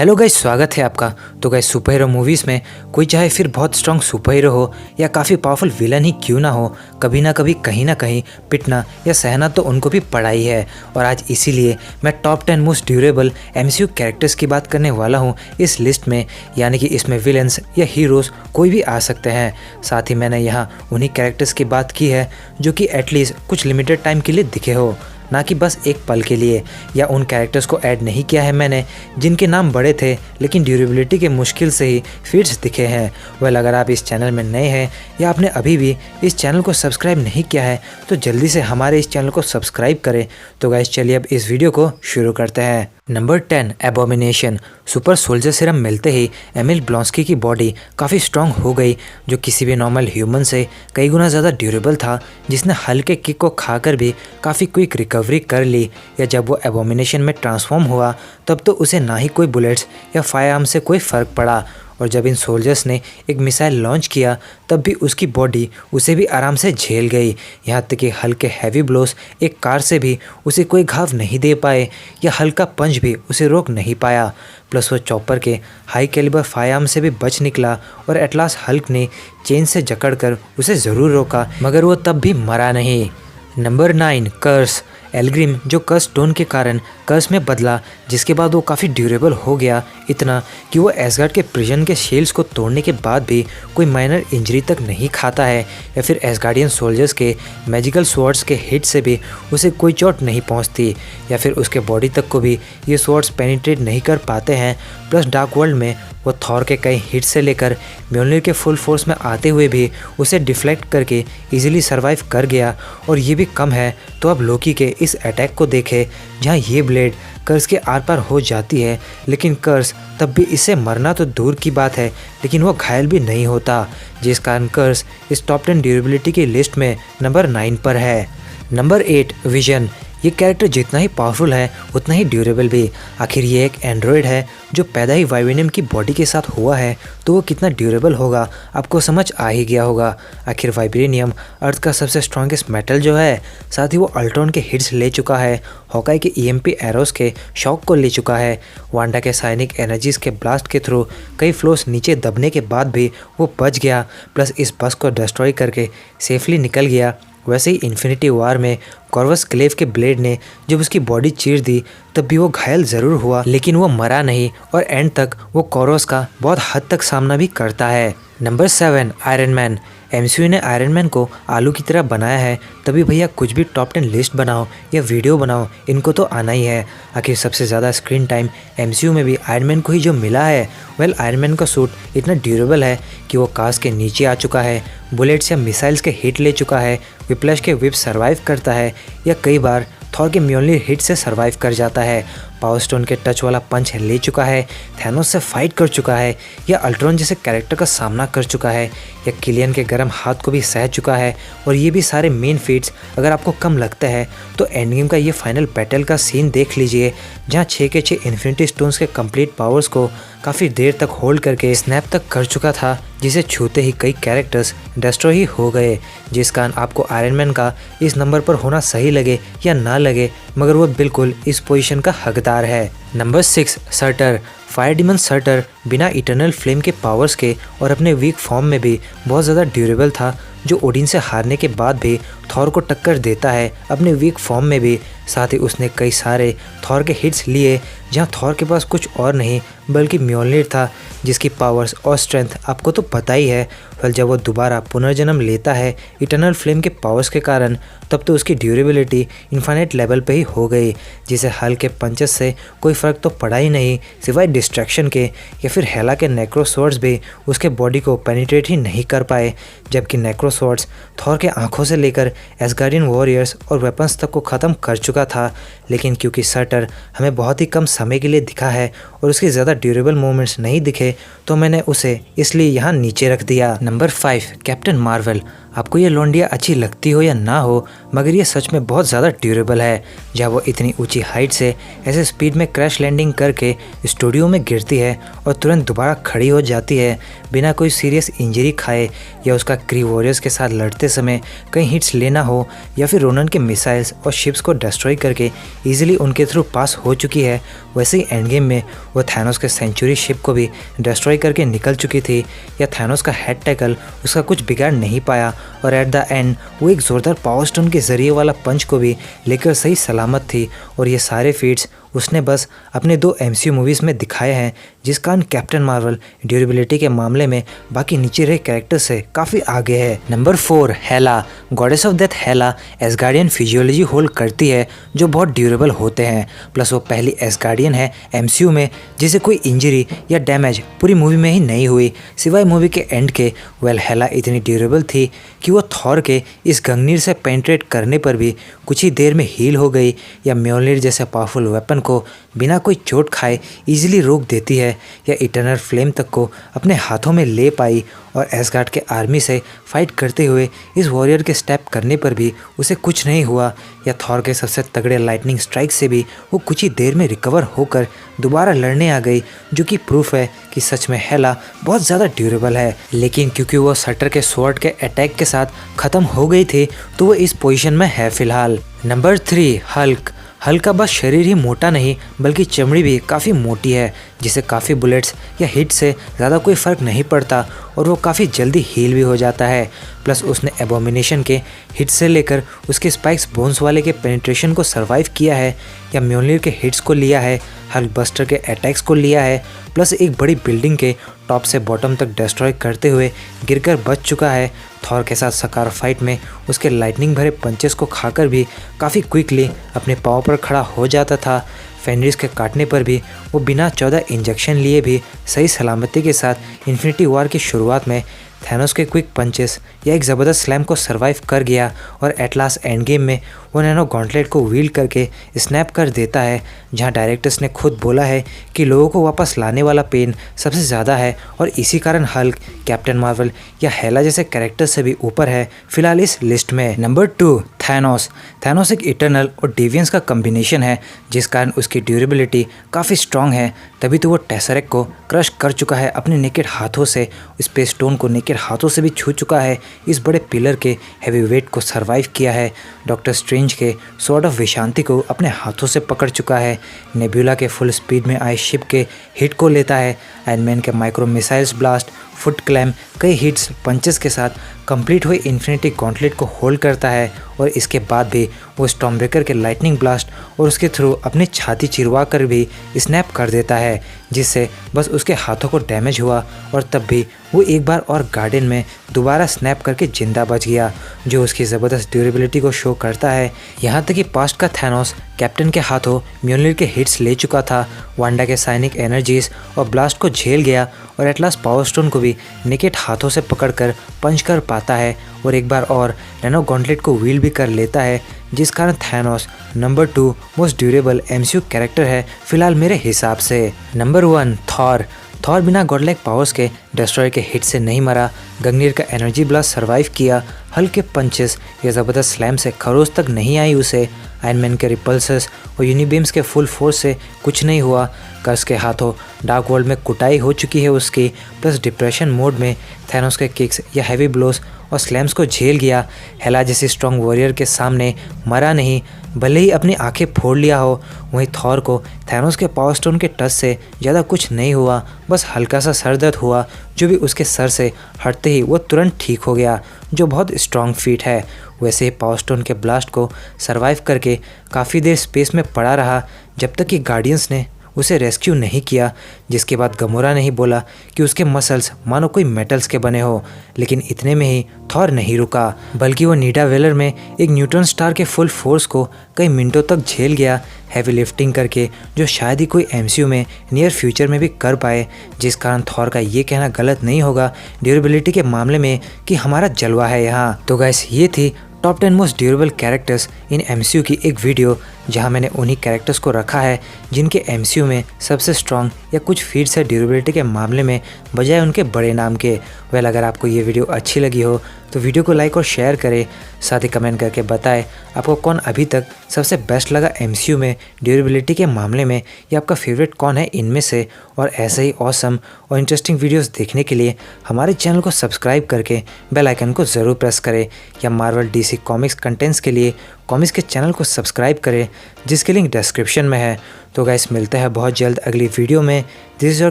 Hello guys, स्वागत है आपका। तो गाइस, सुपर हीरो मूवीज़ में कोई चाहे फिर बहुत स्ट्रॉन्ग सुपर हीरो हो या काफ़ी पावरफुल विलन ही क्यों ना हो, कभी ना कभी कहीं ना कहीं पिटना या सहना तो उनको भी पड़ा ही है। और आज इसीलिए मैं top 10 most durable MCU characters की बात करने वाला हूँ इस लिस्ट में। यानी कि इसमें विलन्स या हीरोज़ कोई भी आ सकते हैं। साथ ही मैंने यहाँ उन्हीं कैरेक्टर्स की बात की है जो कि एटलीस्ट कुछ लिमिटेड टाइम के लिए दिखे हो, ना कि बस एक पल के लिए। या उन कैरेक्टर्स को ऐड नहीं किया है मैंने जिनके नाम बड़े थे लेकिन ड्यूरेबिलिटी के मुश्किल से ही फीड्स दिखे हैं। वेल, अगर आप इस चैनल में नए हैं या आपने अभी भी इस चैनल को सब्सक्राइब नहीं किया है तो जल्दी से हमारे इस चैनल को सब्सक्राइब करें। तो गाइस, चलिए अब इस वीडियो को शुरू करते हैं। Number 10, Abomination. Super soldier serum मिलते ही एमिल ब्लॉन्स्की की बॉडी काफ़ी स्ट्रॉन्ग हो गई, जो किसी भी नॉर्मल ह्यूमन से कई गुना ज़्यादा ड्यूरेबल था, जिसने हल्के किक को खाकर भी काफ़ी क्विक रिकवरी कर ली। या जब वो एबोमिनेशन में ट्रांसफॉर्म हुआ तब तो उसे ना ही कोई बुलेट्स या फायर आर्म से कोई फ़र्क पड़ा, और जब इन सोल्जर्स ने एक मिसाइल लॉन्च किया तब भी उसकी बॉडी उसे भी आराम से झेल गई। यहाँ तक कि हल्के हैवी ब्लोस एक कार से भी उसे कोई घाव नहीं दे पाए या हल्का पंच भी उसे रोक नहीं पाया। प्लस वो चॉपर के हाई कैलिबर फायर आर्म से भी बच निकला और एटलास हल्क ने चेन से जकड़कर उसे ज़रूर रोका, मगर वो तब भी मरा नहीं। नंबर 9, कर्स। एल्ग्रिम जो कर्स स्टोन के कारण कर्स में बदला, जिसके बाद वो काफ़ी ड्यूरेबल हो गया, इतना कि वो एसगार्ड के प्रिजन के शील्ड्स को तोड़ने के बाद भी कोई माइनर इंजरी तक नहीं खाता है, या फिर एसगार्डियन सोल्जर्स के मैजिकल स्वॉर्ड्स के हिट से भी उसे कोई चोट नहीं पहुंचती, या फिर उसके बॉडी तक को भी ये स्वॉर्ड्स पेनिट्रेट नहीं कर पाते हैं। प्लस डार्क वर्ल्ड में वो थॉर के कई हिट से लेकर म्योल्निर के फुल फोर्स में आते हुए भी उसे डिफ्लेक्ट करके इजीली सरवाइव कर गया। और ये भी कम है तो अब लोकी के इस अटैक को देखें, जहाँ ये ब्लेड कर्स के आर पार हो जाती है, लेकिन कर्स तब भी इससे मरना तो दूर की बात है लेकिन वो घायल भी नहीं होता, जिस कारण कर्स इस टॉप 10 ड्यूरेबिलिटी की लिस्ट में नंबर 9 पर है। Number 8, vision. ये कैरेक्टर जितना ही पावरफुल है उतना ही ड्यूरेबल भी। आखिर ये एक एंड्रॉयड है जो पैदा ही वाइब्रेनियम की बॉडी के साथ हुआ है, तो वो कितना ड्यूरेबल होगा आपको समझ आ ही गया होगा। आखिर वाइब्रेनियम अर्थ का सबसे स्ट्रॉन्गेस्ट मेटल जो है, साथ ही वो अल्ट्रॉन के हिट्स ले चुका है, हॉकाई के ईएमपी एरोस के शॉक को ले चुका है, वांडा के साइनिक एनर्जीज के ब्लास्ट के थ्रू कई फ्लोर्स नीचे दबने के बाद भी वो बच गया, प्लस इस बस को डिस्ट्रॉय करके सेफली निकल गया। वैसे ही इन्फिनिटी वॉर में कॉर्वस क्लेव के ब्लेड ने जब उसकी बॉडी चीर दी तब भी वो घायल ज़रूर हुआ, लेकिन वो मरा नहीं और एंड तक वो कॉर्वस का बहुत हद तक सामना भी करता है। Number 7, iron man. एमसीयू ने आयरन मैन को आलू की तरह बनाया है, तभी भैया कुछ भी टॉप 10 लिस्ट बनाओ या वीडियो बनाओ, इनको तो आना ही है। आखिर सबसे ज़्यादा स्क्रीन टाइम एमसीयू में भी आयरन मैन को ही जो मिला है। वेल, आयरन मैन का सूट इतना ड्यूरेबल है कि वो कार्स के नीचे आ चुका है, बुलेट्स या मिसाइल्स के हिट ले चुका है, विप्लैश के विप सर्वाइव करता है, या कई बार थॉर के म्योल्निर हिट से सर्वाइव कर जाता है, पावर स्टोन के टच वाला पंच ले चुका है, थैनोस से फाइट कर चुका है, या अल्ट्रॉन जैसे कैरेक्टर का सामना कर चुका है, या किलियन के गर्म हाथ को भी सह चुका है। और ये भी सारे मेन फीट्स अगर आपको कम लगता है तो एंड गेम का ये फाइनल बैटल का सीन देख लीजिए, जहाँ 6 के 6 इन्फिनिटी स्टोन्स के कंप्लीट पावर्स को काफ़ी देर तक होल्ड करके स्नैप तक कर चुका था, जिसे छूते ही कई कैरेक्टर्स डिस्ट्रॉय ही हो गए। जिस कारण आपको आयरन मैन का इस नंबर पर होना सही लगे या ना लगे, मगर वो बिल्कुल इस पोजीशन का हकदार है। Number 6, Surtur. Fire demon Surtur बिना इटर्नल फ्लेम के पावर्स के और अपने वीक फॉर्म में भी बहुत ज़्यादा ड्यूरेबल था, जो ओडिन से हारने के बाद भी थॉर को टक्कर देता है अपने वीक फॉर्म में भी। साथ ही उसने कई सारे थॉर के हिट्स लिए, जहां थॉर के पास कुछ और नहीं बल्कि म्योल्निर था, जिसकी पावर्स और स्ट्रेंथ आपको तो पता ही है। फिर जब वो दोबारा पुनर्जन्म लेता है इटर्नल फ्लेम के पावर्स के कारण, तब तो उसकी ड्यूरेबिलिटी इन्फाइनाइट लेवल पे ही हो गई, जिसे हल्के पंचेस से कोई फ़र्क तो पड़ा ही नहीं सिवाय डिस्ट्रैक्शन के। या फिर हेला के नेक्रो स्वॉर्ड्स भी उसके बॉडी को पेनिट्रेट ही नहीं कर पाए, जबकि नेक्रो स्वॉर्ड्स थॉर के आंखों से लेकर एसगार्डियन वॉरियर्स और वेपन्स तक को ख़त्म कर चुका था। लेकिन क्योंकि सर्टर हमें बहुत ही कम समय के लिए दिखा है और उसके ज़्यादा ड्यूरेबल मोमेंट्स नहीं दिखे, तो मैंने उसे इसलिए यहाँ नीचे रख दिया। Number 5, captain Marvel. आपको ये लौंडिया अच्छी लगती हो या ना हो, मगर ये सच में बहुत ज़्यादा ड्यूरेबल है। जहाँ वो इतनी ऊंची हाइट से ऐसे स्पीड में क्रैश लैंडिंग करके स्टूडियो में गिरती है और तुरंत दोबारा खड़ी हो जाती है बिना कोई सीरियस इंजरी खाए, या उसका क्री वॉरियर्स के साथ लड़ते समय कहीं हिट्स लेना हो, या फिर रोनन के मिसाइल्स और शिप्स को डिस्ट्रॉय करके ईजिली उनके थ्रू पास हो चुकी है। वैसे ही एंड गेम में वो थैनोस के सेंचुरी शिप को भी डिस्ट्रॉय करके निकल चुकी थी, या थैनोस का हेड टैकल उसका कुछ बिगाड़ नहीं पाया और एट द एंड वो एक ज़ोरदार पावर स्टोन के ज़रिए वाला पंच को भी लेकर सही सलामत थी। और ये सारे फीट्स उसने बस अपने 2 MCU मूवीज़ में दिखाए हैं, जिस कारण कैप्टन मार्वल ड्यूरेबिलिटी के मामले में बाकी नीचे रहे कैरेक्टर से काफ़ी आगे है। Number 4, Hela. Goddess of death Hela Asgardian physiology hold करती है जो बहुत ड्यूरेबल होते हैं, प्लस वो पहली एसगार्डियन है MCU में जिसे कोई इंजरी या डैमेज पूरी मूवी में ही नहीं हुई, सिवाय मूवी के एंड के। हेला इतनी ड्यूरेबल थी कि वो थॉर के इस गंगनीर से पेंट्रेट करने पर भी कुछ ही देर में हील हो गई, या म्योलनिर जैसे पावरफुल वेपन को बिना कोई चोट खाए इजीली रोक देती है, या इटर्नल फ्लेम तक को अपने हाथों में ले पाई। और एसगार्ड के आर्मी से फाइट करते हुए इस वॉरियर के स्टेप करने पर भी उसे कुछ नहीं हुआ, या थॉर के सबसे तगड़े लाइटनिंग स्ट्राइक से भी वो कुछ ही देर में रिकवर होकर दोबारा लड़ने आ गई, जो कि प्रूफ है कि सच में हेला बहुत ज़्यादा ड्यूरेबल है। लेकिन क्योंकि वो सटर के स्वॉर्ड के अटैक के साथ ख़त्म हो गई थी, तो वो इस पोजीशन में है फिलहाल। Number 3, Hulk. हल्क का बस शरीर ही मोटा नहीं बल्कि चमड़ी भी काफ़ी मोटी है, जिसे काफ़ी बुलेट्स या हिट से ज़्यादा कोई फ़र्क नहीं पड़ता और वो काफ़ी जल्दी हील भी हो जाता है। प्लस उसने एबोमिनेशन के हिट से लेकर उसके स्पाइक्स बोन्स वाले के पेनिट्रेशन को सर्वाइव किया है, या म्योलनिर के हिट्स को लिया है, हल्क बस्टर के अटैक्स को लिया है, प्लस एक बड़ी बिल्डिंग के टॉप से बॉटम तक डिस्ट्रॉय करते हुए गिरकर बच चुका है। थॉर के साथ सकार फाइट में उसके लाइटनिंग भरे पंचेस को खाकर भी काफ़ी क्विकली अपने पाँव पर खड़ा हो जाता था। फेनरिस के काटने पर भी वो बिना 14 इंजेक्शन लिए भी सही सलामती के साथ इन्फिनिटी वॉर की शुरुआत में थैनोस के क्विक पंचेस या एक ज़बरदस्त स्लैम को सर्वाइव कर गया, और एट लास्ट एंड गेम में वो नैनो गॉन्टलेट को व्हील करके स्नैप कर देता है, जहां डायरेक्टर्स ने खुद बोला है कि लोगों को वापस लाने वाला पेन सबसे ज़्यादा है, और इसी कारण हल्क, कैप्टन मार्वल या हेला जैसे कैरेक्टर से भी ऊपर है फिलहाल इस लिस्ट में। Number 2, Thanos. थैनोस एक इटर्नल और डेवियंस का कम्बिनेशन है, जिस कारण उसकी ड्यूरेबिलिटी काफ़ी स्ट्रॉन्ग है, तभी तो वो टेसरेक्ट को क्रश कर चुका है अपने नेकेड हाथों से, स्पेस स्टोन को नेकेड हाथों से भी छू चुका है, इस बड़े पिलर के हैवी वेट को सर्वाइव किया है, डॉक्टर स्ट्रेंज के स्वॉर्ड ऑफ विशांति को अपने हाथों से पकड़ चुका है, नेब्यूला के फुल स्पीड में आए शिप के हिट को लेता है, आयरन मैन के माइक्रो मिसाइल्स ब्लास्ट, फुट क्लैम, कई हिट्स पंचेस के साथ कंप्लीट हुए इन्फिनिटी गॉन्टलेट को होल्ड करता है, और इसके बाद भी वो स्टॉर्मब्रेकर के लाइटनिंग ब्लास्ट और उसके थ्रू अपनी छाती चिरवा कर भी स्नैप कर देता है, जिससे बस उसके हाथों को डैमेज हुआ, और तब भी वो एक बार और गार्डन में दोबारा स्नैप करके जिंदा बच गया, जो उसकी ज़बरदस्त ड्यूरेबिलिटी को शो करता है। यहाँ तक कि पास्ट का थैनोस कैप्टन के हाथों म्योलनिर के हिट्स ले चुका था, वांडा के साइनिक एनर्जीज और ब्लास्ट को झेल गया, और एटलास पावर स्टोन को भी नेकेड हाथों से पकड़कर पंच कर पाता है, और एक बार और नैनो गॉन्टलेट को व्हील भी कर लेता है, जिस कारण Thanos number 2 most durable MCU character है फिलहाल मेरे हिसाब से। Number 1, Thor. थॉर बिना गॉडलाइक पावर्स के डिस्ट्रॉयर के हिट से नहीं मरा, गंगनीर का एनर्जी ब्लास्ट सर्वाइव किया, हल्के पंचेस या ज़बरदस्त स्लैम से खरोच तक नहीं आई उसे, आयरन मैन के रिपल्सर्स और यूनिबीम्स के फुल फोर्स से कुछ नहीं हुआ, कर्स के हाथों डार्क वर्ल्ड में कुटाई हो चुकी है उसकी, प्लस डिप्रेशन मोड में थैनोस के किक्स या हैवी ब्लोस और स्लैम्स को झेल गया। हेला जैसी स्ट्रॉन्ग वॉरियर के सामने मरा नहीं, भले ही अपनी आंखें फोड़ लिया हो। वहीं थॉर को थैनोस के पावर स्टोन के टच से ज़्यादा कुछ नहीं हुआ, बस हल्का सा सर दर्द हुआ, जो भी उसके सर से हटते ही वो तुरंत ठीक हो गया, जो बहुत स्ट्रॉन्ग फीट है। वैसे ही पावर स्टोन के ब्लास्ट को सर्वाइव करके काफ़ी देर स्पेस में पड़ा रहा, जब तक कि गार्डियंस ने उसे रेस्क्यू नहीं किया, जिसके बाद गमोरा ने ही बोला कि उसके मसल्स मानो कोई मेटल्स के बने हो। लेकिन इतने में ही थॉर नहीं रुका, बल्कि वो नीडा वेलर में एक न्यूट्रॉन स्टार के फुल फोर्स को कई मिनटों तक झेल गया, हैवी लिफ्टिंग करके, जो शायद ही कोई MCU में नियर फ्यूचर में भी कर पाए, जिस कारण थॉर का ये कहना गलत नहीं होगा ड्यूरेबिलिटी के मामले में कि हमारा जलवा है यहाँ। तो गाइस, ये थी top 10 most durable characters in MCU की एक वीडियो, जहां मैंने उन्हीं कैरेक्टर्स को रखा है जिनके एमसीयू में सबसे स्ट्रॉन्ग या कुछ फीट्स है ड्यूरेबिलिटी के मामले में, बजाय उनके बड़े नाम के। वेल, अगर आपको ये वीडियो अच्छी लगी हो तो वीडियो को लाइक और शेयर करें, साथ ही कमेंट करके बताएं आपको कौन अभी तक सबसे बेस्ट लगा एमसीयू में ड्यूरेबिलिटी के मामले में, या आपका फेवरेट कौन है इनमें से। और ऐसे ही ऑसम और इंटरेस्टिंग वीडियोस देखने के लिए हमारे चैनल को सब्सक्राइब करके बेल आइकन को ज़रूर प्रेस करें, या मार्वल डीसी कॉमिक्स कंटेंट्स के लिए कॉमिक्स के चैनल को सब्सक्राइब करें जिसकी लिंक डिस्क्रिप्शन में है। तो गाइस, मिलते हैं बहुत जल्द अगली वीडियो में। This is your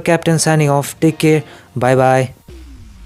captain signing off, take care, bye bye.